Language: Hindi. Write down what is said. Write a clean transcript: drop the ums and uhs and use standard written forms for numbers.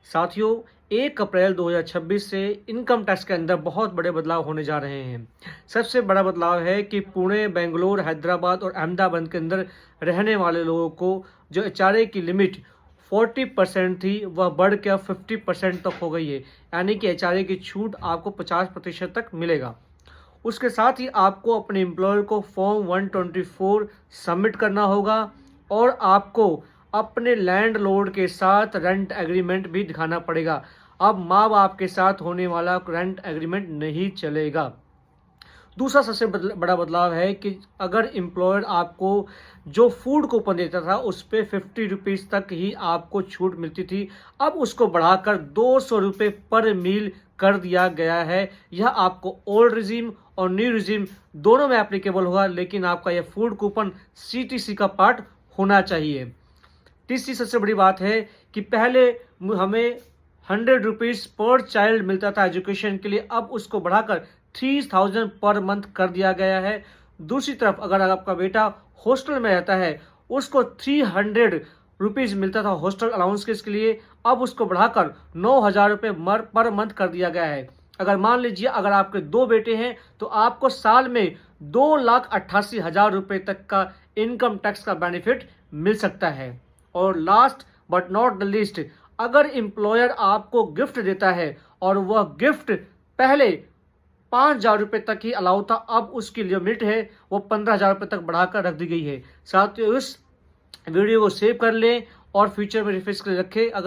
साथियों, 1 अप्रैल 2026 से इनकम टैक्स के अंदर बहुत बड़े बदलाव होने जा रहे हैं। सबसे बड़ा बदलाव है कि पुणे, बेंगलोर, हैदराबाद और अहमदाबाद के अंदर रहने वाले लोगों को जो एचआरए की लिमिट 40% थी, वह बढ़ के अब 50% तक हो गई है। यानी कि एचआरए की छूट आपको 50% तक मिलेगा। उसके साथ ही आपको अपने एम्प्लॉयर को फॉर्म 124 सबमिट करना होगा और आपको अपने लैंडलॉर्ड के साथ रेंट एग्रीमेंट भी दिखाना पड़ेगा। अब माँ बाप के साथ होने वाला रेंट एग्रीमेंट नहीं चलेगा। दूसरा सबसे बड़ा बदलाव है कि अगर एम्प्लॉयर आपको जो फूड कूपन देता था उस पर 50 रुपीज़ तक ही आपको छूट मिलती थी, अब उसको बढ़ाकर 200 रुपये पर मील कर दिया गया है। यह आपको ओल्ड रिजीम और न्यू रिजीम दोनों में एप्लीकेबल होगा, लेकिन आपका यह फूड कूपन सीटीसी का पार्ट होना चाहिए। तीसरी सबसे बड़ी बात है कि पहले हमें 100 रुपीज़ पर चाइल्ड मिलता था एजुकेशन के लिए, अब उसको बढ़ाकर 3000 पर मंथ कर दिया गया है। दूसरी तरफ अगर आपका बेटा हॉस्टल में रहता है, उसको 300 रुपीज़ मिलता था हॉस्टल अलाउंस के लिए, अब उसको बढ़ाकर 9000 रुपये पर मंथ कर दिया गया है। अगर मान लीजिए अगर आपके 2 बेटे हैं तो आपको साल में 2,88,000 रुपये तक का इनकम टैक्स का बेनिफिट मिल सकता है। और last but not the least, अगर एम्प्लॉयर आपको गिफ्ट देता है और वह गिफ्ट पहले 5,000 रुपये तक ही अलाउ था, अब उसकी लिमिट है वो 15,000 रुपये तक बढ़ाकर रख दी गई है। साथियों, इस वीडियो को सेव कर लें और फ्यूचर में रेफरेंस के लिए रखें।